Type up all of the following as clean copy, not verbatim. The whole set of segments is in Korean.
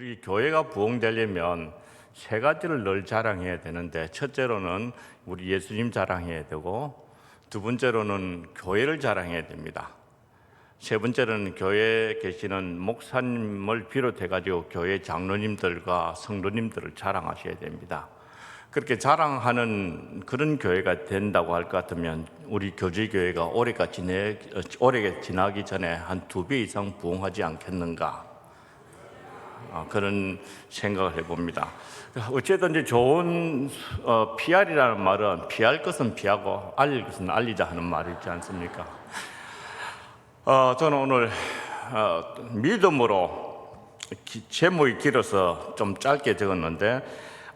우리 교회가 부흥되려면 세 가지를 늘 자랑해야 되는데, 첫째로는 우리 예수님 자랑해야 되고, 두 번째로는 교회를 자랑해야 됩니다. 세 번째로는 교회에 계시는 목사님을 비롯해 가지고 교회 장로님들과 성도님들을 자랑하셔야 됩니다. 그렇게 자랑하는 그런 교회가 된다고 할 것 같으면 우리 교제교회가 올해가 지나기 전에 한 2배 이상 부흥하지 않겠는가, 그런 생각을 해봅니다. 어쨌든지 좋은 PR이라는 말은 피할 것은 피하고 알릴 것은 알리자 하는 말이 있지 않습니까? 저는 오늘 믿음으로, 제목이 길어서 좀 짧게 적었는데,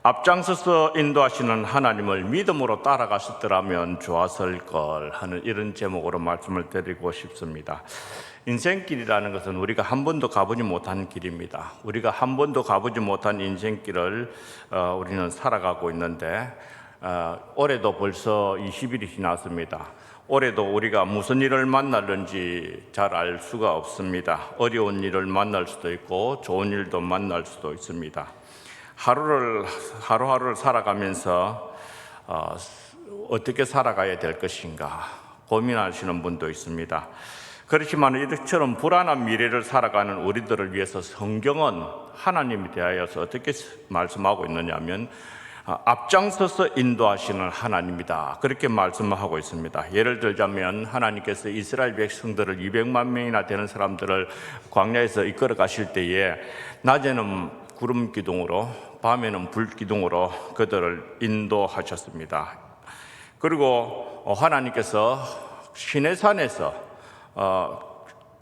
앞장서서 인도하시는 하나님을 믿음으로 따라가셨더라면 좋았을 걸 하는 이런 제목으로 말씀을 드리고 싶습니다. 인생길이라는 것은 우리가 한 번도 가보지 못한 길입니다. 우리가 한 번도 가보지 못한 인생길을 우리는 살아가고 있는데, 올해도 벌써 20일이 지났습니다. 올해도 우리가 무슨 일을 만날는지 잘 알 수가 없습니다. 어려운 일을 만날 수도 있고 좋은 일도 만날 수도 있습니다. 하루하루를 살아가면서 어떻게 살아가야 될 것인가 고민하시는 분도 있습니다. 그렇지만 이처럼 불안한 미래를 살아가는 우리들을 위해서 성경은 하나님에 대하여서 어떻게 말씀하고 있느냐 하면, 앞장서서 인도하시는 하나님이다, 그렇게 말씀하고 있습니다. 예를 들자면 하나님께서 이스라엘 백성들을 200만 명이나 되는 사람들을 광야에서 이끌어 가실 때에 낮에는 구름 기둥으로 밤에는 불 기둥으로 그들을 인도하셨습니다. 그리고 하나님께서 시내산에서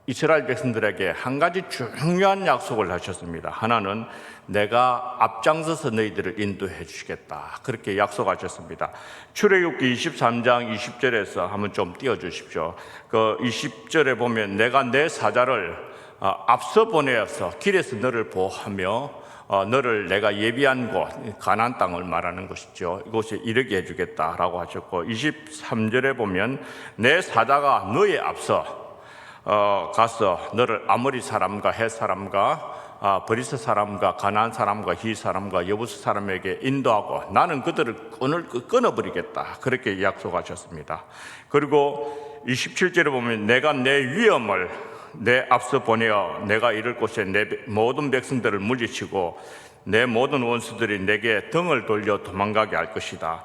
이스라엘 백성들에게 한 가지 중요한 약속을 하셨습니다. 하나는 내가 앞장서서 너희들을 인도해 주시겠다, 그렇게 약속하셨습니다. 출애굽기 23장 20절에서 한번 좀 띄워주십시오. 그 20절에 보면 내가 내 사자를 앞서 보내어서 길에서 너를 보호하며 너를 내가 예비한 곳 가나안 땅을 말하는 것이죠. 이곳에 이르게 해주겠다라고 하셨고, 23절에 보면 내 사자가 너의 앞서 가서 너를 아모리 사람과 헷 사람과 브리스 사람과 가나안 사람과 히 사람과 여부스 사람에게 인도하고 나는 그들을 끊어버리겠다, 그렇게 약속하셨습니다. 그리고 27절에 보면 내가 내 위엄을 내 앞서 보내어 내가 이를 곳에 내 모든 백성들을 물리치고 내 모든 원수들이 내게 등을 돌려 도망가게 할 것이다,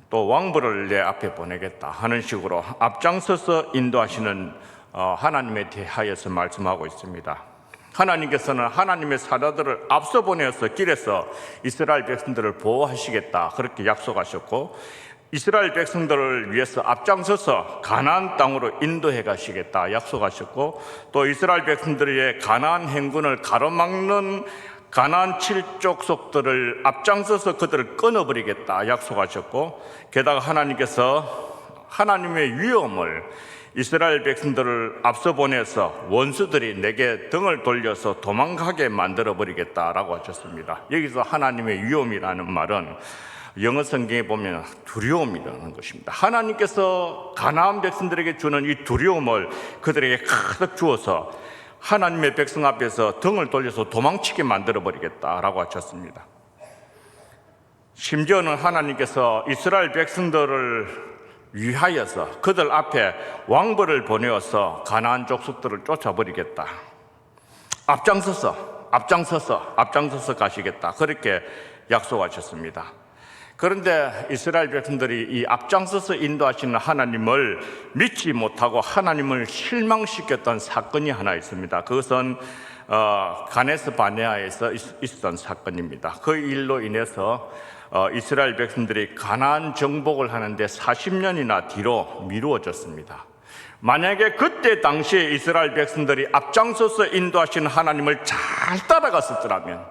또 왕부를 내 앞에 보내겠다 하는 식으로 앞장서서 인도하시는 하나님에 대하여서 말씀하고 있습니다. 하나님께서는 하나님의 사자들을 앞서 보내어서 길에서 이스라엘 백성들을 보호하시겠다, 그렇게 약속하셨고, 이스라엘 백성들을 위해서 앞장서서 가나안 땅으로 인도해 가시겠다 약속하셨고, 또 이스라엘 백성들의 가나안 행군을 가로막는 가나안 7족속들을 앞장서서 그들을 끊어버리겠다 약속하셨고, 게다가 하나님께서 하나님의 위엄을 이스라엘 백성들을 앞서 보내서 원수들이 내게 등을 돌려서 도망가게 만들어버리겠다라고 하셨습니다. 여기서 하나님의 위엄이라는 말은 영어 성경에 보면 두려움이라는 것입니다. 하나님께서 가나안 백성들에게 주는 이 두려움을 그들에게 가득 주어서 하나님의 백성 앞에서 등을 돌려서 도망치게 만들어버리겠다라고 하셨습니다. 심지어는 하나님께서 이스라엘 백성들을 위하여서 그들 앞에 왕벌을 보내어서 가나안 족속들을 쫓아버리겠다, 앞장서서 가시겠다, 그렇게 약속하셨습니다. 그런데 이스라엘 백성들이 이 앞장서서 인도하시는 하나님을 믿지 못하고 하나님을 실망시켰던 사건이 하나 있습니다. 그것은 가네스 바네아에서 있었던 사건입니다. 그 일로 인해서 이스라엘 백성들이 가나안 정복을 하는데 40년이나 뒤로 미루어졌습니다. 만약에 그때 당시에 이스라엘 백성들이 앞장서서 인도하시는 하나님을 잘 따라갔었더라면,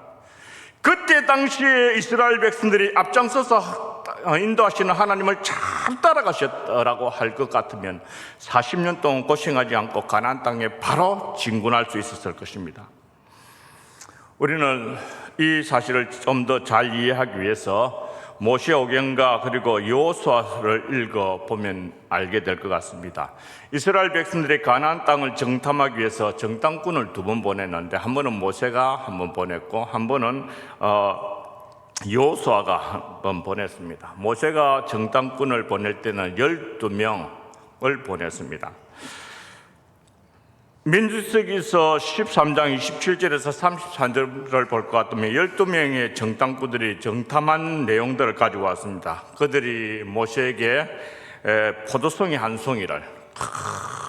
그때 당시에 이스라엘 백성들이 앞장서서 인도하시는 하나님을 잘 따라가셨다라고 할 것 같으면 40년 동안 고생하지 않고 가나안 땅에 바로 진군할 수 있었을 것입니다. 우리는 이 사실을 좀 더 잘 이해하기 위해서 모세오경과 그리고 여호수아를 읽어보면 알게 될 것 같습니다. 이스라엘 백성들이 가나안 땅을 정탐하기 위해서 정탐꾼을 2번 보냈는데, 한 번은 모세가 한 번 보냈고 한 번은 여호수아가 한 번 보냈습니다. 모세가 정탐꾼을 보낼 때는 12명을 보냈습니다. 민수기서 13장 27절에서 33절을 볼 것 같으면 12명의 정탐꾼들이 정탐한 내용들을 가지고 왔습니다. 그들이 모세에게 포도송이 한 송이를,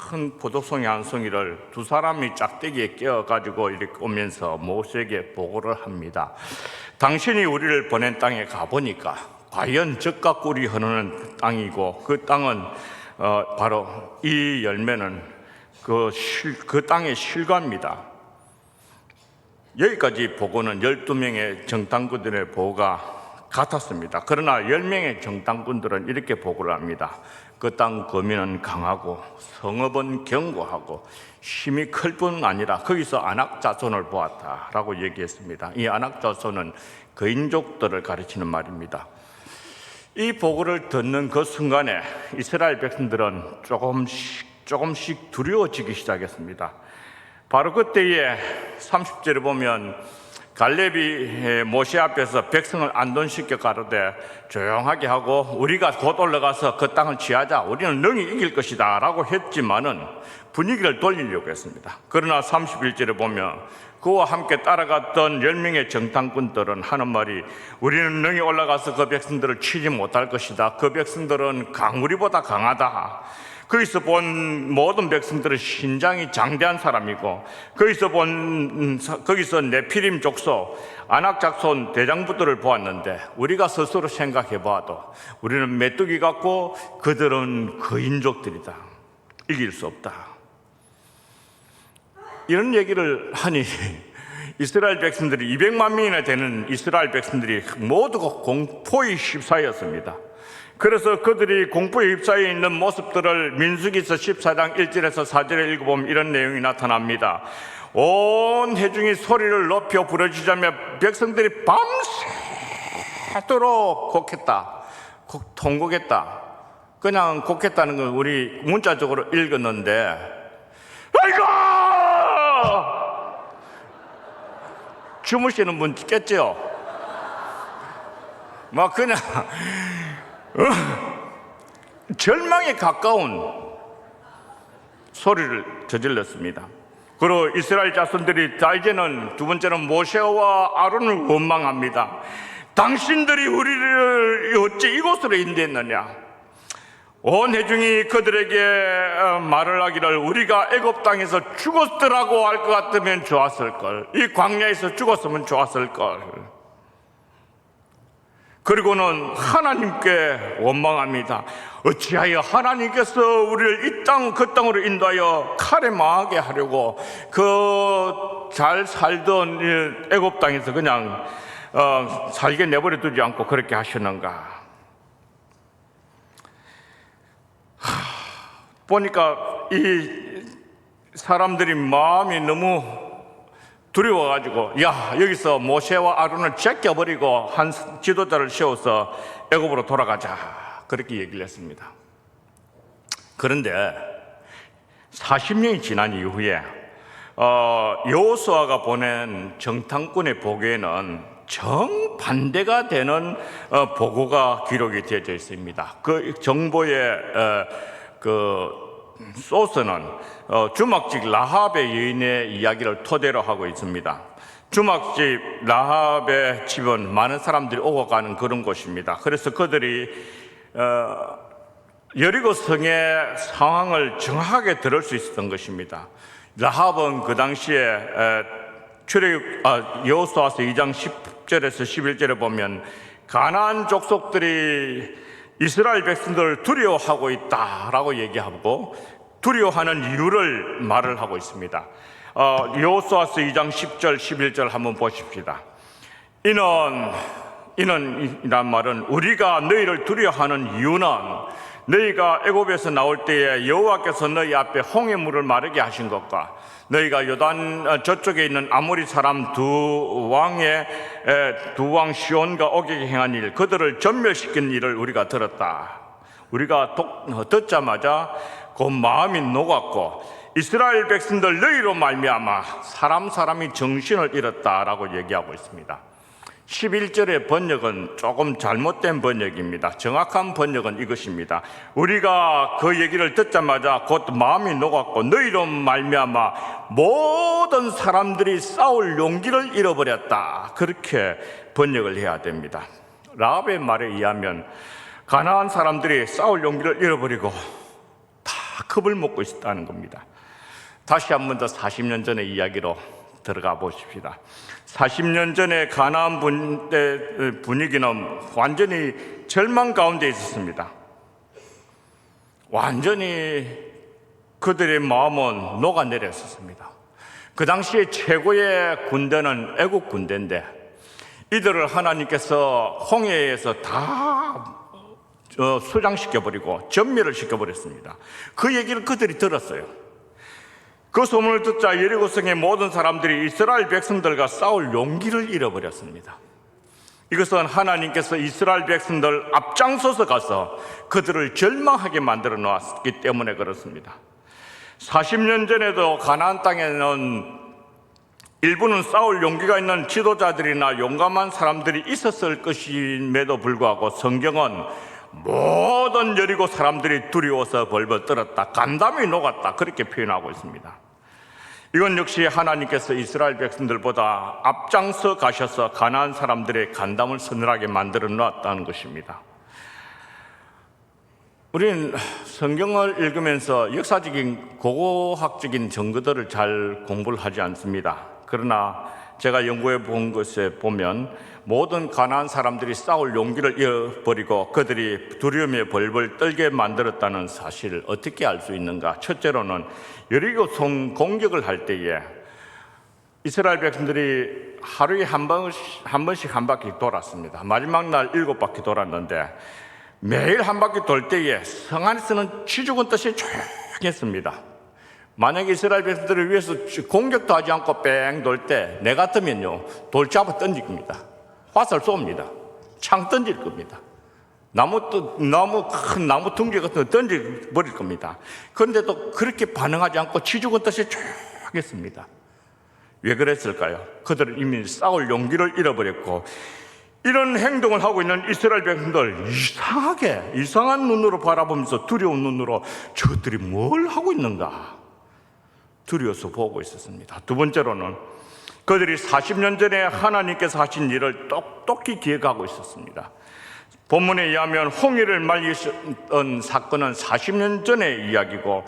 큰 포도송이 한 송이를 2사람이 짝대기에 끼워가지고 이렇게 오면서 모세에게 보고를 합니다. 당신이 우리를 보낸 땅에 가보니까 과연 젖과 꿀이 흐르는 땅이고, 그 땅은 바로 이 열매는 그 땅의 실과입니다. 여기까지 보고는 12명의 정탐꾼들의 보고가 같았습니다. 그러나 10명의 정탐꾼들은 이렇게 보고를 합니다. 그 땅 거민은 강하고 성읍은 견고하고 힘이 클 뿐 아니라 거기서 아낙 자손을 보았다라고 얘기했습니다. 이 아낙 자손은 거인족들을 가르치는 말입니다. 이 보고를 듣는 그 순간에 이스라엘 백성들은 조금씩 두려워지기 시작했습니다. 바로 그때에 30절에 보면 갈렙이 모세 앞에서 백성을 안돈시켜 가로되 조용하게 하고 우리가 곧 올라가서 그 땅을 취하자, 우리는 능히 이길 것이다 라고 했지만은 분위기를 돌리려고 했습니다. 그러나 31절에 보면 그와 함께 따라갔던 10명의 정탐꾼들은 하는 말이, 우리는 능히 올라가서 그 백성들을 치지 못할 것이다. 그 백성들은 우리보다 강하다. 거기서 본 모든 백성들은 신장이 장대한 사람이고, 거기서 네피림 족속 아낙 자손 대장부들을 보았는데, 우리가 스스로 생각해 봐도 우리는 메뚜기 같고 그들은 거인족들이다. 이길 수 없다. 이런 얘기를 하니 이스라엘 백성들이 200만 명이나 되는 이스라엘 백성들이 모두가 공포에 휩싸였습니다. 그래서 그들이 공포에 휩싸여 있는 모습들을 민수기서 14장 1절에서 4절에 읽어보면 이런 내용이 나타납니다. 온 회중이 소리를 높여 부르짖으며 백성들이 밤새도록 곡했다. 통곡했다. 그냥 곡했다는 건 우리 문자적으로 읽었는데, 아이고! 주무시는 분 깼죠? 막 그냥 절망에 가까운 소리를 저질렀습니다. 그리고 이스라엘 자손들이 이제는 두 번째는 모세와 아론을 원망합니다. 당신들이 우리를 어찌 이곳으로 인도했느냐? 온 회중이 그들에게 말을 하기를, 우리가 애굽 땅에서 죽었더라고 할 것 같으면 좋았을걸. 이 광야에서 죽었으면 좋았을걸. 그리고는 하나님께 원망합니다. 어찌하여 하나님께서 우리를 그 땅으로 인도하여 칼에 망하게 하려고 그 잘 살던 애굽 땅에서 그냥 살게 내버려 두지 않고 그렇게 하셨는가? 보니까 이 사람들이 마음이 너무 두려워가지고, 여기서 모세와 아론을 제껴버리고 한 지도자를 세워서 애굽으로 돌아가자, 그렇게 얘기를 했습니다. 그런데 40년이 지난 이후에 여호수아가 보낸 정탐꾼의 보고에는 정반대가 되는 보고가 기록이 되어져 있습니다. 그 정보의 소스는 주막집 라합의 여인의 이야기를 토대로 하고 있습니다. 주막집 라합의 집은 많은 사람들이 오고 가는 그런 곳입니다. 그래서 그들이 여리고 성의 상황을 정확하게 들을 수 있었던 것입니다. 라합은 그 당시에 여호수아서 2장 10절에서 11절에 보면 가나안 족속들이 이스라엘 백성들을 두려워하고 있다라고 얘기하고, 두려워하는 이유를 말을 하고 있습니다. 여호수아서 2장 10절 11절 한번 보십시다. 이는 이란 말은, 우리가 너희를 두려워하는 이유는 너희가 애굽에서 나올 때에 여호와께서 너희 앞에 홍해물을 마르게 하신 것과 너희가 요단 저쪽에 있는 아모리 사람 두 왕 시온과 오게 행한 일, 그들을 전멸시킨 일을 우리가 들었다. 우리가 듣자마자 그 마음이 녹았고 이스라엘 백성들 너희로 말미암아 사람이 정신을 잃었다라고 얘기하고 있습니다. 11절의 번역은 조금 잘못된 번역입니다. 정확한 번역은 이것입니다. 우리가 그 얘기를 듣자마자 곧 마음이 녹았고 너희로 말미암아 모든 사람들이 싸울 용기를 잃어버렸다. 그렇게 번역을 해야 됩니다. 라합의 말에 의하면 가나안 사람들이 싸울 용기를 잃어버리고 다 겁을 먹고 있었다는 겁니다. 다시 한 번 더 40년 전의 이야기로 들어가 보십시다. 40년 전에 가나안 분위기는 완전히 절망 가운데 있었습니다. 완전히 그들의 마음은 녹아내렸었습니다. 그 당시에 최고의 군대는 애국 군대인데 이들을 하나님께서 홍해에서 다 수장시켜버리고 전멸을 시켜버렸습니다. 그 얘기를 그들이 들었어요. 그 소문을 듣자 여리고성의 모든 사람들이 이스라엘 백성들과 싸울 용기를 잃어버렸습니다. 이것은 하나님께서 이스라엘 백성들 앞장서서 가서 그들을 절망하게 만들어 놓았기 때문에 그렇습니다. 40년 전에도 가나안 땅에는 일부는 싸울 용기가 있는 지도자들이나 용감한 사람들이 있었을 것임에도 불구하고 성경은 모든 여리고 사람들이 두려워서 벌벌 떨었다, 간담이 녹았다, 그렇게 표현하고 있습니다. 이건 역시 하나님께서 이스라엘 백성들보다 앞장서 가셔서 가나안 사람들의 간담을 서늘하게 만들어 놓았다는 것입니다. 우리는 성경을 읽으면서 역사적인 고고학적인 증거들을 잘 공부를 하지 않습니다. 그러나 제가 연구해 본 것에 보면 모든 가나안 사람들이 싸울 용기를 잃어버리고 그들이 두려움에 벌벌 떨게 만들었다는 사실을 어떻게 알 수 있는가? 첫째로는 여리고성 공격을 할 때에 이스라엘 백성들이 하루에 한 번씩 한 바퀴 돌았습니다. 마지막 날 7바퀴 돌았는데 매일 한 바퀴 돌 때에 성 안에서는 쥐죽은 듯이 조용했습니다. 만약에 이스라엘 백성들을 위해서 공격도 하지 않고 뺑 돌 때 내 같으면요 돌 잡아 던질 겁니다. 화살 쏩니다. 창 던질 겁니다. 큰 나무 둥지 같은 거 던져버릴 겁니다. 그런데도 그렇게 반응하지 않고 쥐죽은 듯이 조용했습니다. 왜 그랬을까요? 그들은 이미 싸울 용기를 잃어버렸고 이런 행동을 하고 있는 이스라엘 백성들 이상한 눈으로 바라보면서 두려운 눈으로 저들이 뭘 하고 있는가 두려워서 보고 있었습니다. 두 번째로는 그들이 40년 전에 하나님께서 하신 일을 똑똑히 기억하고 있었습니다. 본문에 의하면 홍해를 말리셨던 사건은 40년 전의 이야기고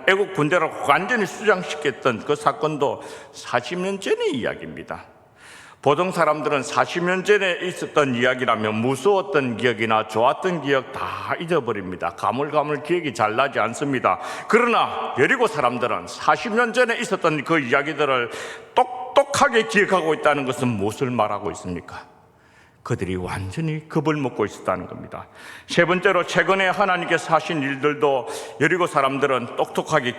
애국 군대를 완전히 수장시켰던 그 사건도 40년 전의 이야기입니다. 보통 사람들은 40년 전에 있었던 이야기라면 무서웠던 기억이나 좋았던 기억 다 잊어버립니다. 가물가물 기억이 잘 나지 않습니다. 그러나 여리고 사람들은 40년 전에 있었던 그 이야기들을 똑똑하게 기억하고 있다는 것은 무엇을 말하고 있습니까? 그들이 완전히 겁을 먹고 있었다는 겁니다. 세 번째로 최근에 하나님께서 하신 일들도 여리고 사람들은 똑똑하게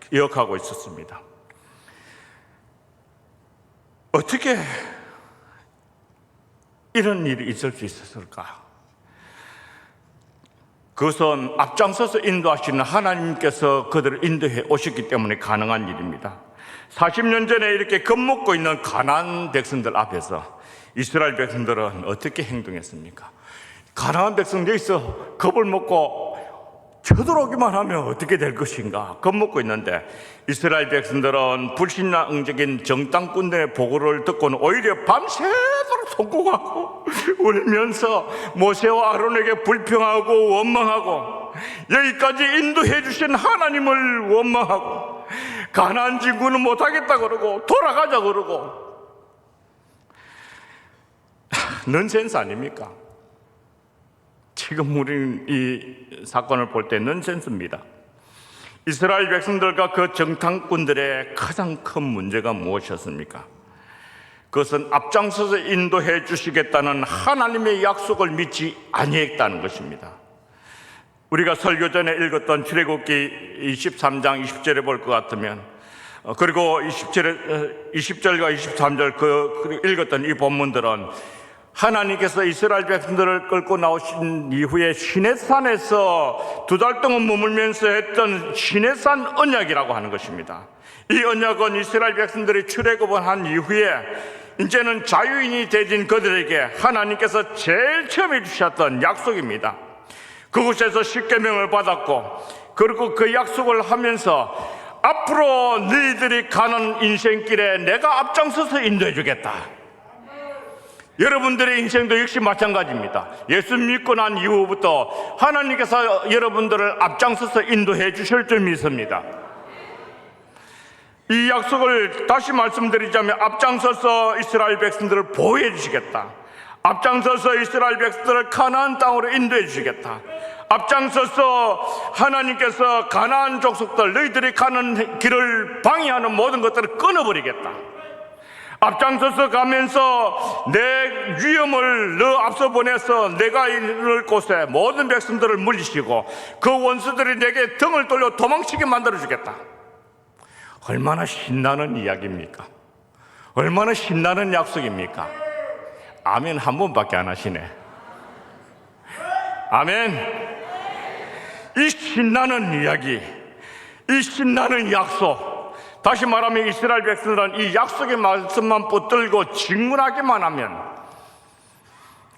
기억하고 있었습니다. 어떻게 이런 일이 있을 수 있었을까? 그것은 앞장서서 인도하시는 하나님께서 그들을 인도해 오셨기 때문에 가능한 일입니다. 40년 전에 이렇게 겁먹고 있는 가나안 백성들 앞에서 이스라엘 백성들은 어떻게 행동했습니까? 가나안 백성들이 있어 겁을 먹고 쳐들어오기만 하면 어떻게 될 것인가 겁먹고 있는데 이스라엘 백성들은 불신앙적인 정탐꾼들의 보고를 듣고는 오히려 밤새도록 송구하고 울면서 모세와 아론에게 불평하고 원망하고 여기까지 인도해 주신 하나님을 원망하고 가나안 진구는 못하겠다 그러고 돌아가자 그러고 넌센스 아닙니까? 지금 우리는 이 사건을 볼 때 넌센스입니다. 이스라엘 백성들과 그 정탐꾼들의 가장 큰 문제가 무엇이었습니까? 그것은 앞장서서 인도해 주시겠다는 하나님의 약속을 믿지 아니했다는 것입니다. 우리가 설교 전에 읽었던 출애굽기 23장 20절에 볼 것 같으면, 그리고 20절과 23절 그 읽었던 이 본문들은 하나님께서 이스라엘 백성들을 끌고 나오신 이후에 시내산에서 2달 동안 머물면서 했던 시내산 언약이라고 하는 것입니다. 이 언약은 이스라엘 백성들이 출애굽을 한 이후에 이제는 자유인이 되진 그들에게 하나님께서 제일 처음 해주셨던 약속입니다. 그곳에서 십계명을 받았고, 그리고 그 약속을 하면서 앞으로 너희들이 가는 인생길에 내가 앞장서서 인도해 주겠다. 여러분들의 인생도 역시 마찬가지입니다. 예수 믿고 난 이후부터 하나님께서 여러분들을 앞장서서 인도해 주실 줄 믿습니다. 이 약속을 다시 말씀드리자면, 앞장서서 이스라엘 백성들을 보호해 주시겠다. 앞장서서 이스라엘 백성들을 가나안 땅으로 인도해 주시겠다. 앞장서서 하나님께서 가나안 족속들 너희들이 가는 길을 방해하는 모든 것들을 끊어버리겠다. 앞장서서 가면서 내 위험을 너 앞서 보내서 내가 이를 곳에 모든 백성들을 물리시고 그 원수들이 내게 등을 돌려 도망치게 만들어주겠다. 얼마나 신나는 이야기입니까? 얼마나 신나는 약속입니까? 아멘 한 번밖에 안 하시네. 아멘. 이 신나는 이야기, 이 신나는 약속, 다시 말하면 이스라엘 백성들은 이 약속의 말씀만 붙들고 직문하기만 하면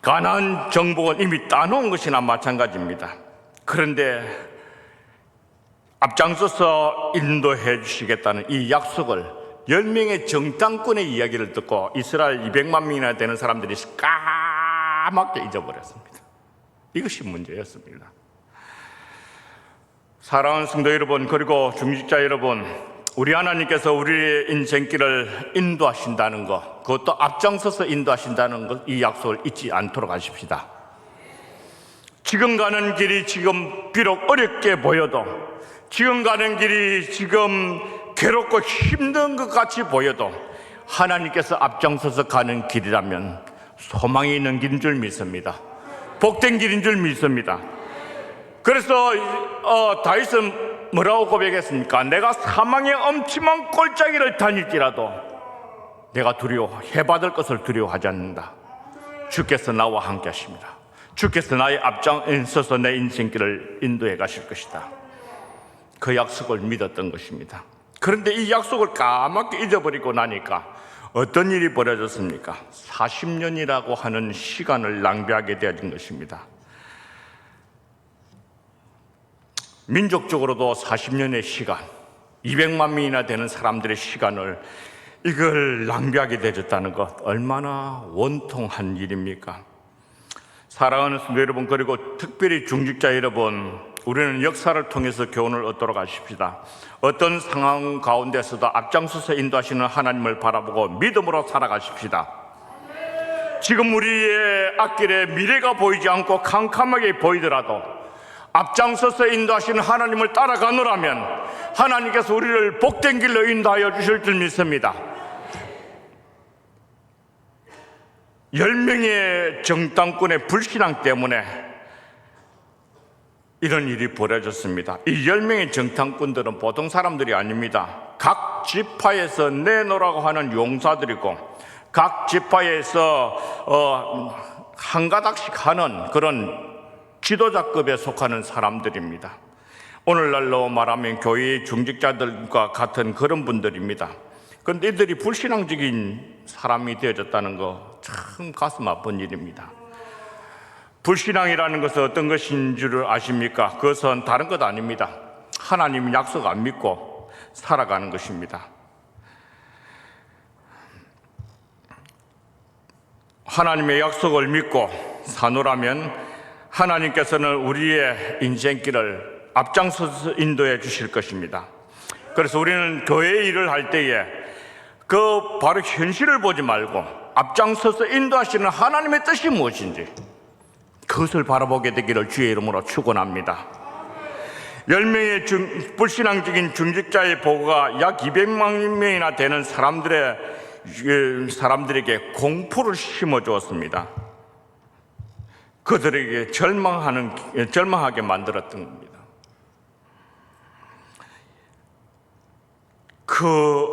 가나안 정복은 이미 따놓은 것이나 마찬가지입니다. 그런데 앞장서서 인도해 주시겠다는 이 약속을 10명의 정탐꾼의 이야기를 듣고 이스라엘 200만 명이나 되는 사람들이 까맣게 잊어버렸습니다. 이것이 문제였습니다. 사랑하는 성도 여러분, 그리고 중직자 여러분, 우리 하나님께서 우리의 인생길을 인도하신다는 것, 그것도 앞장서서 인도하신다는 것, 이 약속을 잊지 않도록 하십시다. 지금 가는 길이 지금 비록 어렵게 보여도, 지금 가는 길이 지금 괴롭고 힘든 것 같이 보여도 하나님께서 앞장서서 가는 길이라면 소망이 있는 길인 줄 믿습니다. 복된 길인 줄 믿습니다. 그래서 다윗은 뭐라고 고백했습니까? 내가 사망의 엄침한 골짜기를 다닐지라도 내가 해받을 것을 두려워하지 않는다. 주께서 나와 함께 하십니다. 주께서 나의 앞장서서 내 인생길을 인도해 가실 것이다. 그 약속을 믿었던 것입니다. 그런데 이 약속을 까맣게 잊어버리고 나니까 어떤 일이 벌어졌습니까? 40년이라고 하는 시간을 낭비하게 되어진 것입니다. 민족적으로도 40년의 시간, 200만 명이나 되는 사람들의 시간을 이걸 낭비하게 되어졌다는 것, 얼마나 원통한 일입니까? 사랑하는 성도 여러분, 그리고 특별히 중직자 여러분, 우리는 역사를 통해서 교훈을 얻도록 하십시다. 어떤 상황 가운데서도 앞장서서 인도하시는 하나님을 바라보고 믿음으로 살아가십시다. 지금 우리의 앞길에 미래가 보이지 않고 캄캄하게 보이더라도 앞장서서 인도하시는 하나님을 따라가노라면 하나님께서 우리를 복된 길로 인도하여 주실 줄 믿습니다. 10명의 정탐꾼의 불신앙 때문에 이런 일이 벌어졌습니다. 이 10명의 정탐꾼들은 보통 사람들이 아닙니다. 각 지파에서 내놓으라고 하는 용사들이고 각 지파에서 한 가닥씩 하는 그런 지도자급에 속하는 사람들입니다. 오늘날로 말하면 교회의 중직자들과 같은 그런 분들입니다. 그런데 이들이 불신앙적인 사람이 되어졌다는 거 참 가슴 아픈 일입니다. 불신앙이라는 것은 어떤 것인 줄 아십니까? 그것은 다른 것 아닙니다. 하나님 약속 안 믿고 살아가는 것입니다. 하나님의 약속을 믿고 사노라면 하나님께서는 우리의 인생길을 앞장서서 인도해 주실 것입니다. 그래서 우리는 교회 일을 할 때에 그 바로 현실을 보지 말고 앞장서서 인도하시는 하나님의 뜻이 무엇인지 그것을 바라보게 되기를 주의 이름으로 축원합니다. 10명의 불신앙적인 중직자의 보고가 약 200만 명이나 되는 사람들의 사람들에게 공포를 심어 주었습니다. 그들에게 절망하게 만들었던 겁니다. 그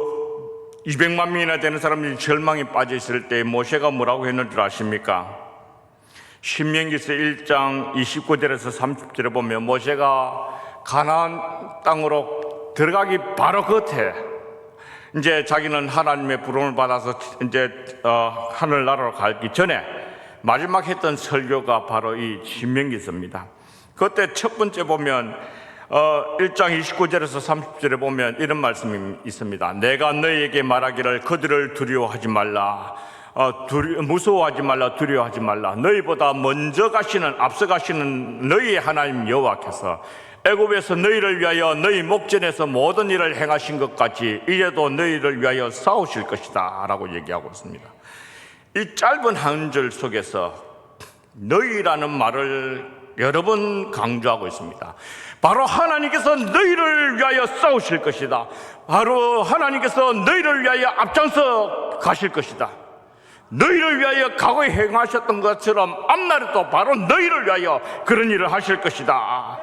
200만 명이나 되는 사람들이 절망에 빠져 있을 때 모세가 뭐라고 했는 줄 아십니까? 신명기서 1장 29절에서 30절에 보면 모세가 가나안 땅으로 들어가기 바로 겉에 이제 자기는 하나님의 부름을 받아서 이제 하늘나라로 가기 전에 마지막 했던 설교가 바로 이 신명기서입니다. 그때 첫 번째 보면 1장 29절에서 30절에 보면 이런 말씀이 있습니다. 내가 너희에게 말하기를 그들을 두려워하지 말라. 무서워하지 말라, 두려워하지 말라. 너희보다 먼저 가시는, 앞서 가시는 너희의 하나님 여호와께서 애굽에서 너희를 위하여 너희 목전에서 모든 일을 행하신 것 같이 이제도 너희를 위하여 싸우실 것이다 라고 얘기하고 있습니다. 이 짧은 한 절 속에서 너희라는 말을 여러 번 강조하고 있습니다. 바로 하나님께서 너희를 위하여 싸우실 것이다. 바로 하나님께서 너희를 위하여 앞장서 가실 것이다. 너희를 위하여 과거에 행하셨던 것처럼 앞날에도 바로 너희를 위하여 그런 일을 하실 것이다.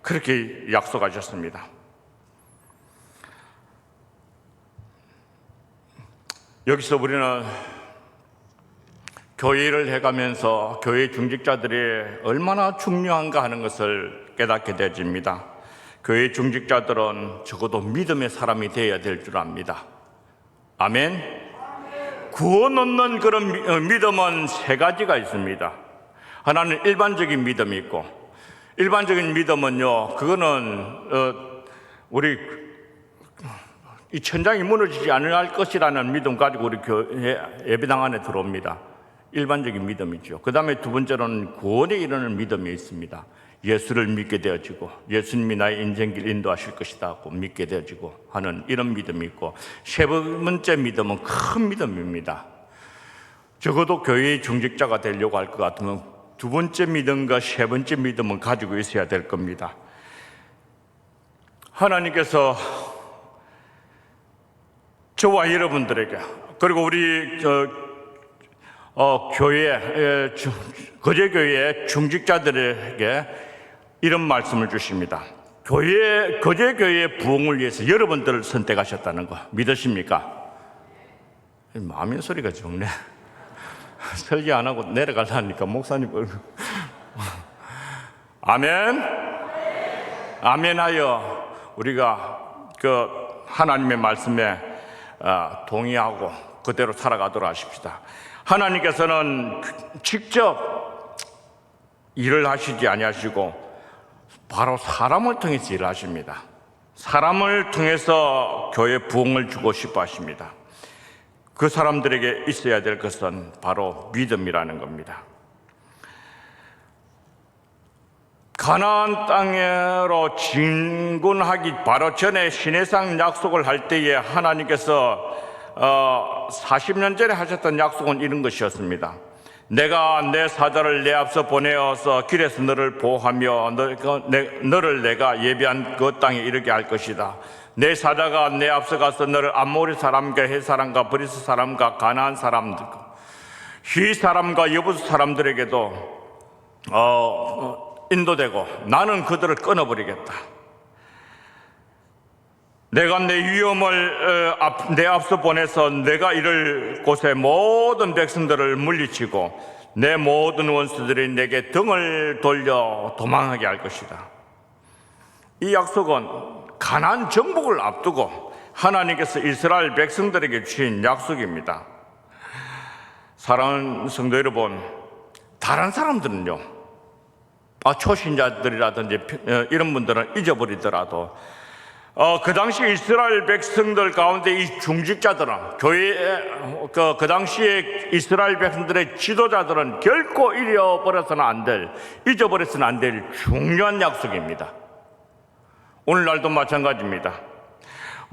그렇게 약속하셨습니다. 여기서 우리는 교회를 해가면서 교회 중직자들이 얼마나 중요한가 하는 것을 깨닫게 되어집니다. 교회 중직자들은 적어도 믿음의 사람이 되어야 될 줄 압니다. 아멘. 구원 얻는 그런 믿음은 세 가지가 있습니다. 하나는 일반적인 믿음이 있고, 일반적인 믿음은요, 그거는 우리 이 천장이 무너지지 않을 것이라는 믿음 가지고 우리 교회 예배당 안에 들어옵니다. 일반적인 믿음이죠. 그 다음에 두 번째로는 구원에 이르는 믿음이 있습니다. 예수를 믿게 되어지고 예수님이 나의 인생길 인도하실 것이다 고 믿게 되어지고 하는 이런 믿음이 있고, 세 번째 믿음은 큰 믿음입니다. 적어도 교회의 중직자가 되려고 할 것 같으면 두 번째 믿음과 세 번째 믿음은 가지고 있어야 될 겁니다. 하나님께서 저와 여러분들에게, 그리고 우리 교회 거제교회 중직자들에게 이런 말씀을 주십니다. 거제교회의 부흥을 위해서 여러분들을 선택하셨다는 거 믿으십니까? 마음의 소리가 적네. 설교 안 하고 내려가려니까 목사님 아멘. 아멘하여 우리가 그 하나님의 말씀에 동의하고 그대로 살아가도록 하십시다. 하나님께서는 직접 일을 하시지 아니하시고 바로 사람을 통해서 일을 하십니다. 사람을 통해서 교회 부흥을 주고 싶어 하십니다. 그 사람들에게 있어야 될 것은 바로 믿음이라는 겁니다. 가나안 땅으로 진군하기 바로 전에 시내산 약속을 할 때에 하나님께서 40년 전에 하셨던 약속은 이런 것이었습니다. 내가 내 사자를 내 앞서 보내어서 길에서 너를 보호하며 너를 내가 예비한 그 땅에 이르게 할 것이다. 내 사자가 내 앞서 가서 너를 암모리 사람과 헷 사람과 브리스 사람과 가나안 사람들, 휘 사람과 여부스 사람들에게도 인도되고 나는 그들을 끊어버리겠다. 내가 내 위험을 내 앞서 보내서 내가 이를 곳에 모든 백성들을 물리치고 내 모든 원수들이 내게 등을 돌려 도망하게 할 것이다. 이 약속은 가나안 정복을 앞두고 하나님께서 이스라엘 백성들에게 주신 약속입니다. 사랑하는 성도 여러분, 다른 사람들은요, 초신자들이라든지 이런 분들은 잊어버리더라도 그 당시 이스라엘 백성들 가운데 이 중직자들은 교회에 그 당시에 이스라엘 백성들의 지도자들은 결코 잊어버려서는 안 될, 잊어버려서는 안 될 중요한 약속입니다. 오늘날도 마찬가지입니다.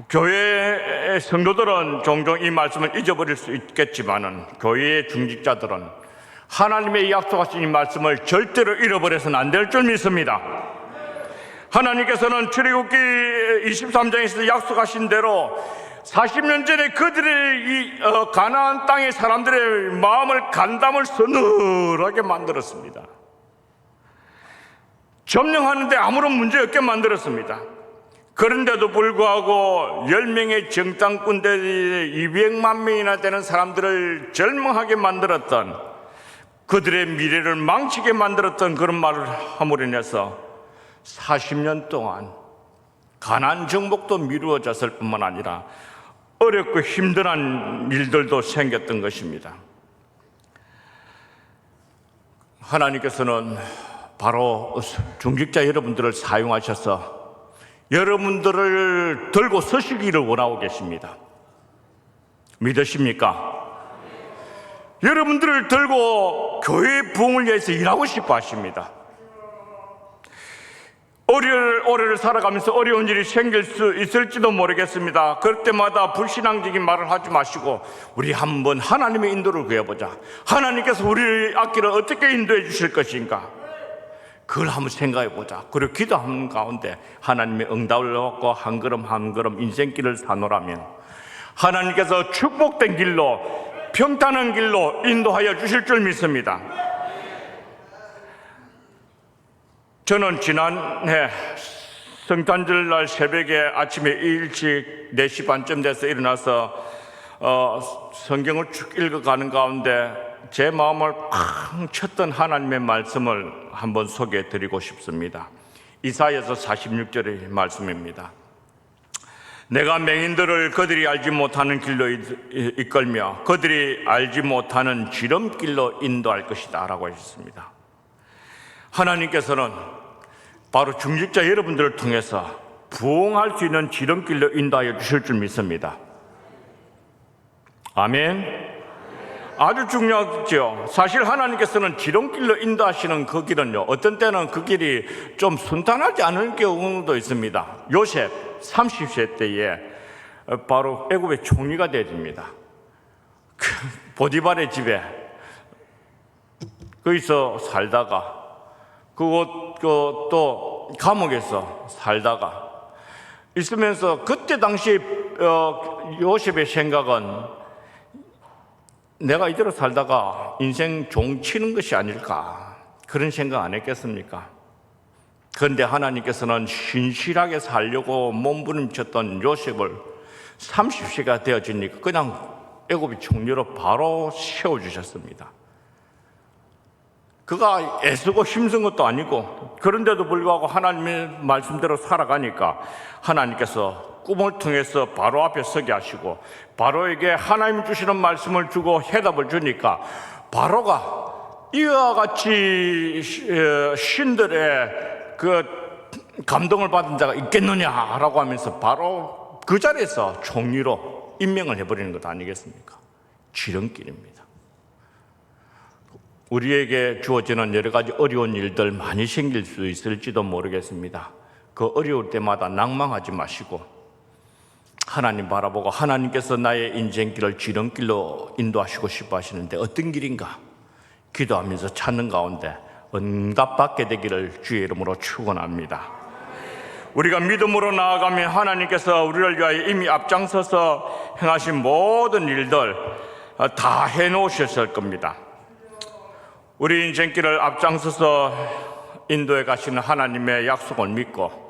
교회 성도들은 종종 이 말씀을 잊어버릴 수 있겠지만은 교회의 중직자들은 하나님의 약속하신 이 말씀을 절대로 잃어버려서는 안 될 줄 믿습니다. 하나님께서는 출애굽기 23장에서 약속하신 대로 40년 전에 그들의 이 가나안 땅의 사람들의 마음을 간담을 서늘하게 만들었습니다. 점령하는데 아무런 문제 없게 만들었습니다. 그런데도 불구하고 10명의 정탐꾼들이 200만 명이나 되는 사람들을 절망하게 만들었던, 그들의 미래를 망치게 만들었던 그런 말을 함으로 인해서 40년 동안 가나안 정복도 미루어졌을 뿐만 아니라 어렵고 힘든 일들도 생겼던 것입니다. 하나님께서는 바로 중직자 여러분들을 사용하셔서 여러분들을 들고 서시기를 원하고 계십니다. 믿으십니까? 여러분들을 들고 교회의 부흥을 위해서 일하고 싶어 하십니다. 올해를 살아가면서 어려운 일이 생길 수 있을지도 모르겠습니다. 그럴 때마다 불신앙적인 말을 하지 마시고 우리 한번 하나님의 인도를 구해보자. 하나님께서 우리의 앞길을 어떻게 인도해 주실 것인가, 그걸 한번 생각해보자. 그리고 기도하는 가운데 하나님의 응답을 얻고 한 걸음 한 걸음 인생길을 사노라면 하나님께서 축복된 길로, 평탄한 길로 인도하여 주실 줄 믿습니다. 저는 지난해 성탄절 날 새벽에 아침에 일찍 4시 반쯤 돼서 일어나서 성경을 쭉 읽어가는 가운데 제 마음을 팡 쳤던 하나님의 말씀을 한번 소개해 드리고 싶습니다. 이사야서 46절의 말씀입니다. 내가 맹인들을 그들이 알지 못하는 길로 이끌며 그들이 알지 못하는 지름길로 인도할 것이다 라고 하셨습니다. 하나님께서는 바로 중직자 여러분들을 통해서 부흥할 수 있는 지름길로 인도하여 주실 줄 믿습니다. 아멘. 아주 중요하죠. 사실 하나님께서는 지름길로 인도하시는 그 길은요, 어떤 때는 그 길이 좀 순탄하지 않은 경우도 있습니다. 요셉 30세 때에 바로 애굽의 총리가 되어집니다. 보디발의 집에 거기서 살다가 또 감옥에서 살다가 있으면서 그때 당시 요셉의 생각은 내가 이대로 살다가 인생 종치는 것이 아닐까, 그런 생각 안 했겠습니까? 그런데 하나님께서는 신실하게 살려고 몸부림쳤던 요셉을 30세가 되어지니까 그냥 애굽의 총리로 바로 세워주셨습니다. 그가 애쓰고 힘쓴 것도 아니고, 그런데도 불구하고 하나님의 말씀대로 살아가니까 하나님께서 꿈을 통해서 바로 앞에 서게 하시고 바로에게 하나님 주시는 말씀을 주고 해답을 주니까 바로가 이와 같이 신들의 그 감동을 받은 자가 있겠느냐라고 하면서 바로 그 자리에서 총리로 임명을 해버리는 것 아니겠습니까? 지름길입니다. 우리에게 주어지는 여러 가지 어려운 일들 많이 생길 수 있을지도 모르겠습니다. 그 어려울 때마다 낭망하지 마시고 하나님 바라보고 하나님께서 나의 인생길을 지름길로 인도하시고 싶어 하시는데 어떤 길인가 기도하면서 찾는 가운데 응답받게 되기를 주의 이름으로 축원합니다. 우리가 믿음으로 나아가면 하나님께서 우리를 위하여 이미 앞장서서 행하신 모든 일들 다 해놓으셨을 겁니다. 우리 인생길을 앞장서서 인도해 가시는 하나님의 약속을 믿고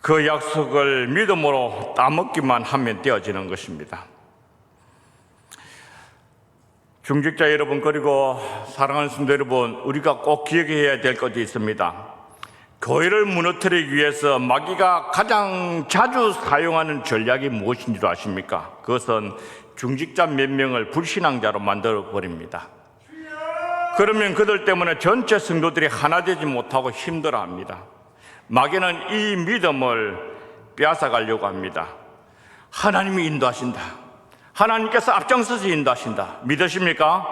그 약속을 믿음으로 따먹기만 하면 되어지는 것입니다. 중직자 여러분, 그리고 사랑하는 성도 여러분, 우리가 꼭 기억해야 될 것이 있습니다. 교회를 무너뜨리기 위해서 마귀가 가장 자주 사용하는 전략이 무엇인 줄 아십니까? 그것은 중직자 몇 명을 불신앙자로 만들어 버립니다. 그러면 그들 때문에 전체 성도들이 하나 되지 못하고 힘들어합니다. 마귀는 이 믿음을 빼앗아가려고 합니다. 하나님이 인도하신다. 하나님께서 앞장서서 인도하신다. 믿으십니까?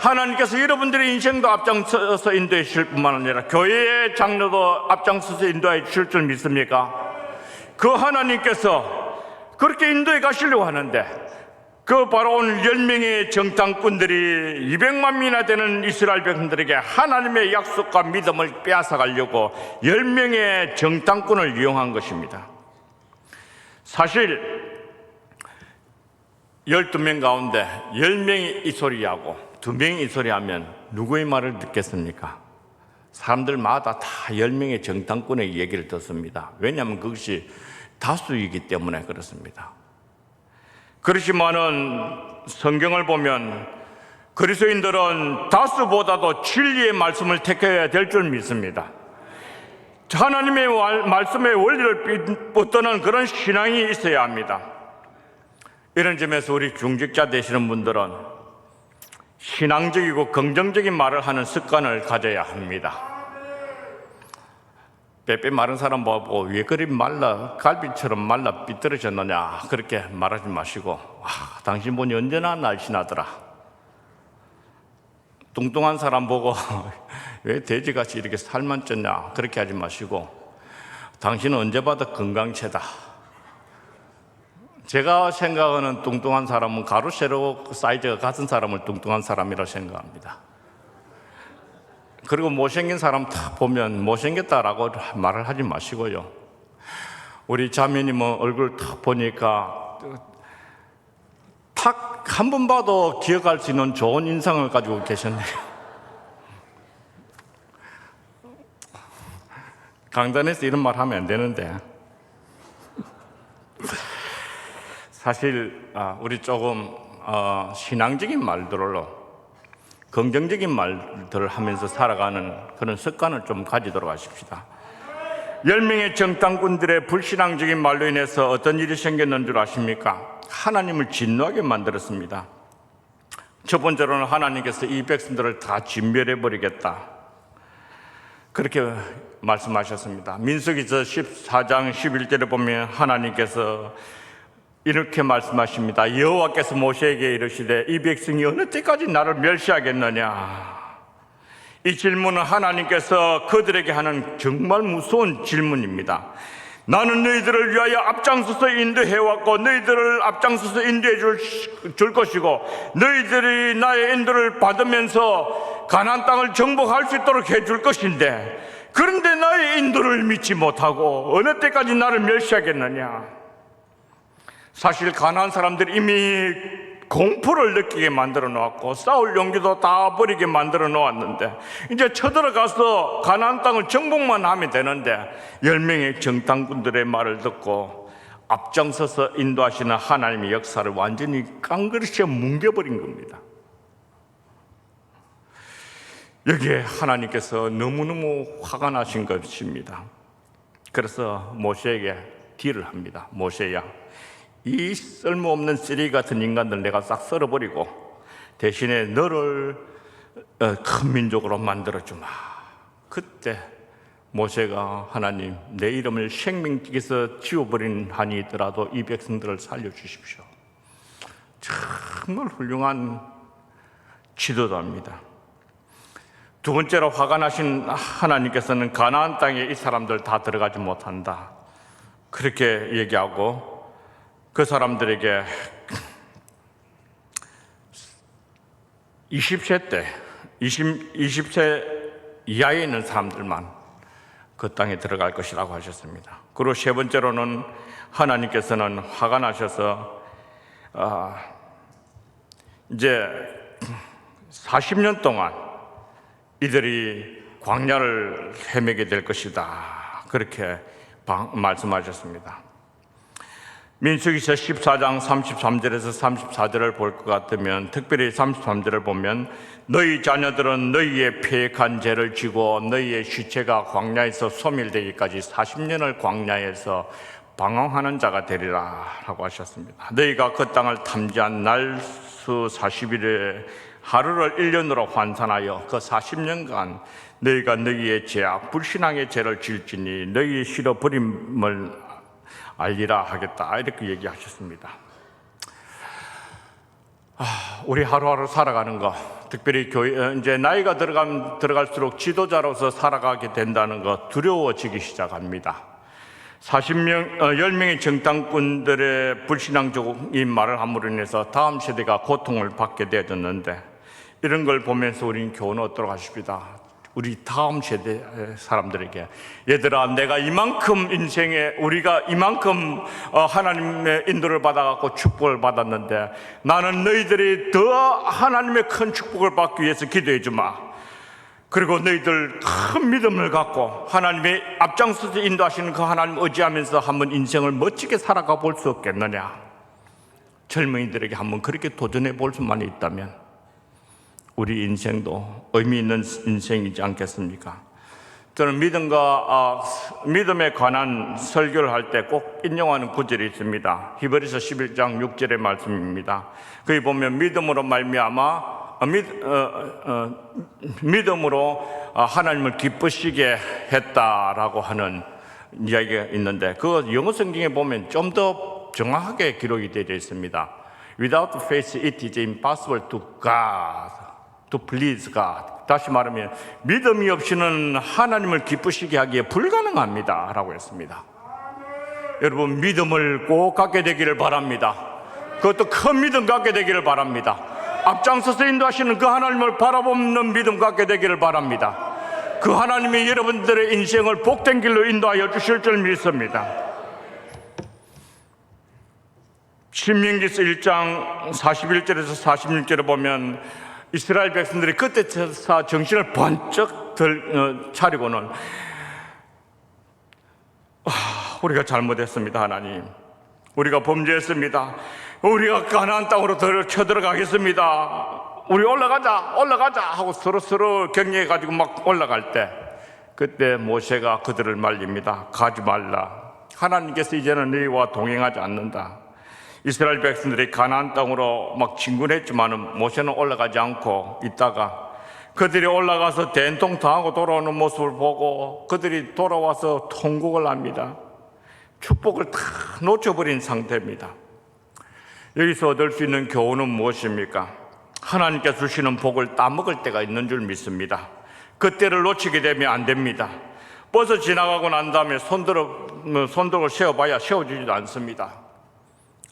하나님께서 여러분들의 인생도 앞장서서 인도해 주실 뿐만 아니라 교회의 장로도 앞장서서 인도해 주실 줄 믿습니까? 그 하나님께서 그렇게 인도해 가시려고 하는데 그 바로 오늘 10명의 정탐꾼들이 200만 명이나 되는 이스라엘 백성들에게 하나님의 약속과 믿음을 빼앗아가려고 10명의 정탐꾼을 이용한 것입니다. 사실 12명 가운데 10명이 이 소리하고 2명이 이 소리하면 누구의 말을 듣겠습니까? 사람들마다 다 10명의 정탐꾼의 얘기를 듣습니다. 왜냐하면 그것이 다수이기 때문에 그렇습니다. 그렇지만은 성경을 보면 그리스도인들은 다수보다도 진리의 말씀을 택해야 될 줄 믿습니다. 하나님의 말씀의 원리를 붙드는 그런 신앙이 있어야 합니다. 이런 점에서 우리 중직자 되시는 분들은 신앙적이고 긍정적인 말을 하는 습관을 가져야 합니다. 빼빼 마른 사람 보고 왜 그리 말라 갈비처럼 말라 삐뚤어졌느냐 그렇게 말하지 마시고 당신 보니 언제나 날씬하더라. 뚱뚱한 사람 보고 왜 돼지같이 이렇게 살만 쪘냐 그렇게 하지 마시고 당신은 언제 봐도 건강체다. 제가 생각하는 뚱뚱한 사람은 가로 세로 사이즈가 같은 사람을 뚱뚱한 사람이라 생각합니다. 그리고 못생긴 사람 다 보면 못생겼다라고 말을 하지 마시고요. 우리 자매님은 얼굴 딱 보니까 탁 한 번 봐도 기억할 수 있는 좋은 인상을 가지고 계셨네요. 강단에서 이런 말 하면 안 되는데 사실 우리 조금 신앙적인 말들로 긍정적인 말들을 하면서 살아가는 그런 습관을 좀 가지도록 하십시다. 10명의 정탐꾼들의 불신앙적인 말로 인해서 어떤 일이 생겼는 줄 아십니까? 하나님을 진노하게 만들었습니다. 첫 번째로는 하나님께서 이 백성들을 다 진멸해버리겠다 그렇게 말씀하셨습니다. 민수기서 14장 11절에 보면 하나님께서 이렇게 말씀하십니다. 여호와께서 모세에게 이르시되 이 백성이 어느 때까지 나를 멸시하겠느냐. 이 질문은 하나님께서 그들에게 하는 정말 무서운 질문입니다. 나는 너희들을 위하여 앞장서서 인도해왔고 너희들을 앞장서서 인도해 줄 것이고 너희들이 나의 인도를 받으면서 가나안 땅을 정복할 수 있도록 해줄 것인데 그런데 나의 인도를 믿지 못하고 어느 때까지 나를 멸시하겠느냐. 사실 가나안 사람들이 이미 공포를 느끼게 만들어 놓았고 싸울 용기도 다 버리게 만들어 놓았는데 이제 쳐들어가서 가나안 땅을 정복만 하면 되는데 10명의 정탐꾼들의 말을 듣고 앞장서서 인도하시는 하나님의 역사를 완전히 깡그리에 뭉개버린 겁니다. 여기에 하나님께서 너무너무 화가 나신 것입니다. 그래서 모세에게 딜을 합니다. 모세야, 이 쓸모없는 쓰레기 같은 인간들 내가 싹 썰어버리고 대신에 너를 큰 민족으로 만들어주마. 그때 모세가 하나님 내 이름을 생명책에서 지워버린 한이 있더라도 이 백성들을 살려주십시오. 정말 훌륭한 지도자입니다. 두 번째로 화가 나신 하나님께서는 가나안 땅에 이 사람들 다 들어가지 못한다 그렇게 얘기하고 그 사람들에게 20세 이하에 있는 사람들만 그 땅에 들어갈 것이라고 하셨습니다. 그리고 세 번째로는 하나님께서는 화가 나셔서 이제 40년 동안 이들이 광야를 헤매게 될 것이다 그렇게 말씀하셨습니다. 민수기서 14장 33절에서 34절을 볼 것 같으면 특별히 33절을 보면 너희 자녀들은 너희의 패역한 죄를 지고 너희의 시체가 광야에서 소멸되기까지 40년을 광야에서 방황하는 자가 되리라 라고 하셨습니다. 너희가 그 땅을 탐지한 날수 40일에 하루를 1년으로 환산하여 그 40년간 너희가 너희의 죄악 불신앙의 죄를 질지니 너희의 싫어버림을 알리라 하겠다 이렇게 얘기하셨습니다. 우리 하루하루 살아가는 거 특별히 교회 이제 나이가 들어갈수록 지도자로서 살아가게 된다는 거 두려워지기 시작합니다. 10명의 정탐꾼들의 불신앙적인 말을 함으로 인해서 다음 세대가 고통을 받게 되어졌는데 이런 걸 보면서 우리는 교훈을 얻도록 하십니다. 우리 다음 세대 사람들에게, 얘들아, 내가 이만큼 인생에 우리가 이만큼 하나님의 인도를 받아갖고 축복을 받았는데, 나는 너희들이 더 하나님의 큰 축복을 받기 위해서 기도해 주마. 그리고 너희들 큰 믿음을 갖고 하나님의 앞장서서 인도하시는 그 하나님 의지하면서 한번 인생을 멋지게 살아가 볼 수 없겠느냐. 젊은이들에게 한번 그렇게 도전해 볼 수만 있다면 우리 인생도 의미 있는 인생이지 않겠습니까? 저는 믿음에 관한 설교를 할 때 꼭 인용하는 구절이 있습니다. 히브리서 11장 6절의 말씀입니다. 거기 보면 믿음으로 말미암아 믿음으로 하나님을 기쁘시게 했다라고 하는 이야기가 있는데, 그거 영어 성경에 보면 좀 더 정확하게 기록이 되어 있습니다. Without faith it is impossible to God, to please God. 다시 말하면 믿음이 없이는 하나님을 기쁘시게 하기에 불가능합니다 라고 했습니다. 여러분, 믿음을 꼭 갖게 되기를 바랍니다. 그것도 큰 믿음 갖게 되기를 바랍니다. 앞장서서 인도하시는 그 하나님을 바라보는 믿음 갖게 되기를 바랍니다. 그 하나님이 여러분들의 인생을 복된 길로 인도하여 주실 줄 믿습니다. 신명기서 1장 41절에서 46절에 보면 이스라엘 백성들이 그때서 정신을 번쩍 차리고는 우리가 잘못했습니다. 하나님, 우리가 범죄했습니다. 우리가 가나안 땅으로 쳐들어가겠습니다. 우리 올라가자 하고 서로 격려해가지고 막 올라갈 때, 그때 모세가 그들을 말립니다. 가지 말라. 하나님께서 이제는 너희와 동행하지 않는다. 이스라엘 백성들이 가나안 땅으로 막 진군했지만 모세는 올라가지 않고 있다가 그들이 올라가서 된통 당하고 돌아오는 모습을 보고 그들이 돌아와서 통곡을 합니다. 축복을 다 놓쳐버린 상태입니다. 여기서 얻을 수 있는 교훈은 무엇입니까? 하나님께 주시는 복을 따먹을 때가 있는 줄 믿습니다. 그때를 놓치게 되면 안 됩니다. 버스 지나가고 난 다음에 손들어 세워봐야 세워주지도 않습니다.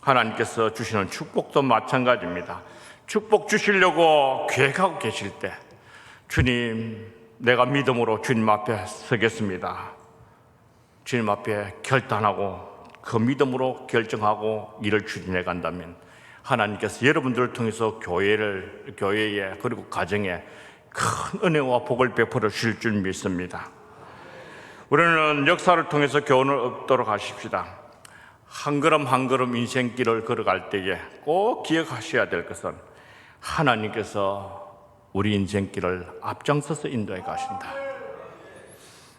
하나님께서 주시는 축복도 마찬가지입니다. 축복 주시려고 계획하고 계실 때, 주님, 내가 믿음으로 주님 앞에 서겠습니다. 주님 앞에 결단하고 그 믿음으로 결정하고 일을 추진해 간다면 하나님께서 여러분들을 통해서 교회에 그리고 가정에 큰 은혜와 복을 베풀어 주실 줄 믿습니다. 우리는 역사를 통해서 교훈을 얻도록 하십시다. 한 걸음 한 걸음 인생길을 걸어갈 때에 꼭 기억하셔야 될 것은 하나님께서 우리 인생길을 앞장서서 인도해 가신다.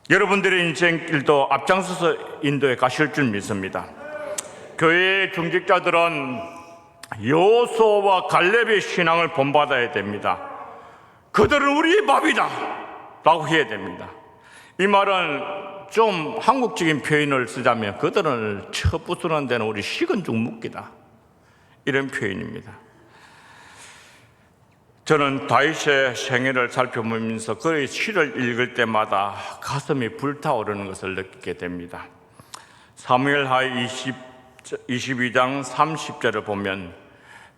여러분들의 인생길도 앞장서서 인도해 가실 줄 믿습니다. 교회의 중직자들은 여호수아와 갈렙의 신앙을 본받아야 됩니다. 그들은 우리의 밥이다 라고 해야 됩니다. 이 말은 좀 한국적인 표현을 쓰자면 그들은 첩부수는 데는 우리 식은 죽 묵기다, 이런 표현입니다. 저는 다윗의 생애를 살펴보면서 그의 시를 읽을 때마다 가슴이 불타오르는 것을 느끼게 됩니다. 사무엘하 22장 30절을 보면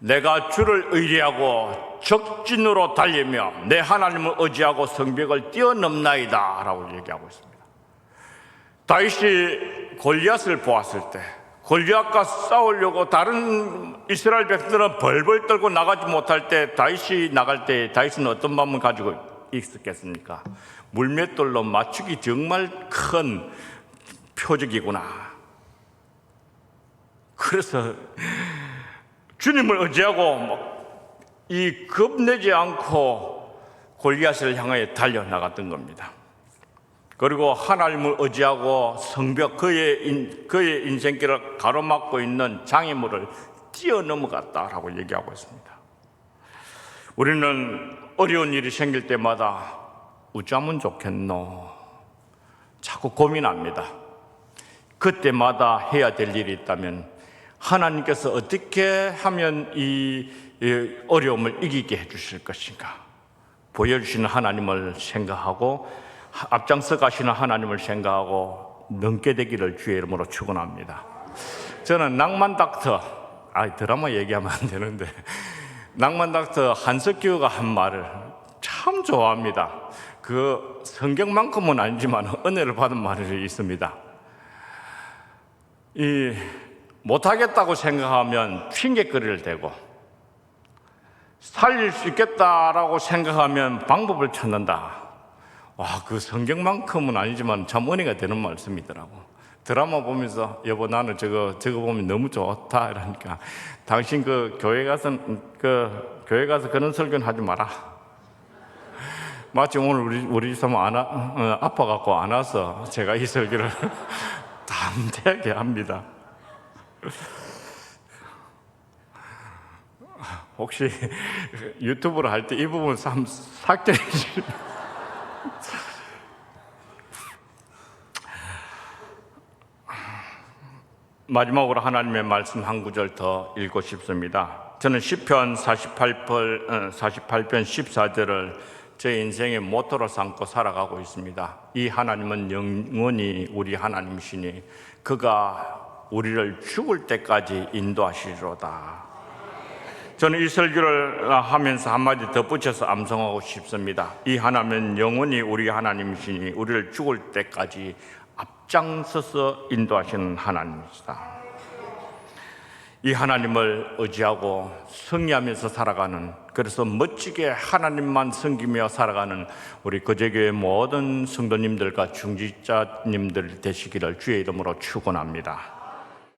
내가 주를 의뢰하고 적진으로 달리며 내 하나님을 의지하고 성벽을 뛰어넘나이다 라고 얘기하고 있습니다. 다윗이 골리앗을 보았을 때, 골리앗과 싸우려고 다른 이스라엘 백성들은 벌벌 떨고 나가지 못할 때 다윗이 나갈 때 다윗은 어떤 마음을 가지고 있었겠습니까? 물맷돌로 맞추기 정말 큰 표적이구나. 그래서 주님을 의지하고 이 겁내지 않고 골리앗을 향하여 달려나갔던 겁니다. 그리고 하나님을 의지하고 성벽, 그의 인생길을 가로막고 있는 장애물을 뛰어넘어갔다라고 얘기하고 있습니다. 우리는 어려운 일이 생길 때마다 어쩌면 좋겠노 자꾸 고민합니다. 그때마다 해야 될 일이 있다면 하나님께서 어떻게 하면 이 어려움을 이기게 해주실 것인가, 보여주시는 하나님을 생각하고 앞장서 가시는 하나님을 생각하고 넘게 되기를 주의 이름으로 축원합니다. 저는 낭만 닥터, 드라마 얘기하면 안 되는데, 낭만 닥터 한석규가 한 말을 참 좋아합니다. 그 성경만큼은 아니지만 은혜를 받은 말이 있습니다. 이 못하겠다고 생각하면 핑계거리를 대고, 살릴 수 있겠다라고 생각하면 방법을 찾는다. 와, 그 성경만큼은 아니지만 참 은혜가 되는 말씀이더라고. 드라마 보면서 여보 나는 저거 보면 너무 좋다 이러니까, 당신 그 교회 가서 그런 설교는 하지 마라. 마치 오늘 우리 집 사모 아파갖고 안 와서 제가 이 설교를 담대하게 합니다. 혹시 유튜브를 할 때 이 부분 삭제해 주시면. 마지막으로 하나님의 말씀 한 구절 더 읽고 싶습니다. 저는 시편 48편 14절을 제 인생의 모토로 삼고 살아가고 있습니다. 이 하나님은 영원히 우리 하나님이시니 그가 우리를 죽을 때까지 인도하시리로다. 저는 이 설교를 하면서 한마디 덧붙여서 암송하고 싶습니다. 이 하나님은 영원히 우리 하나님이시니 우리를 죽을 때까지 앞장서서 인도하시는 하나님이시다. 이 하나님을 의지하고 승리하면서 살아가는, 그래서 멋지게 하나님만 섬기며 살아가는 우리 거제교회 모든 성도님들과 중직자님들 되시기를 주의 이름으로 축원합니다.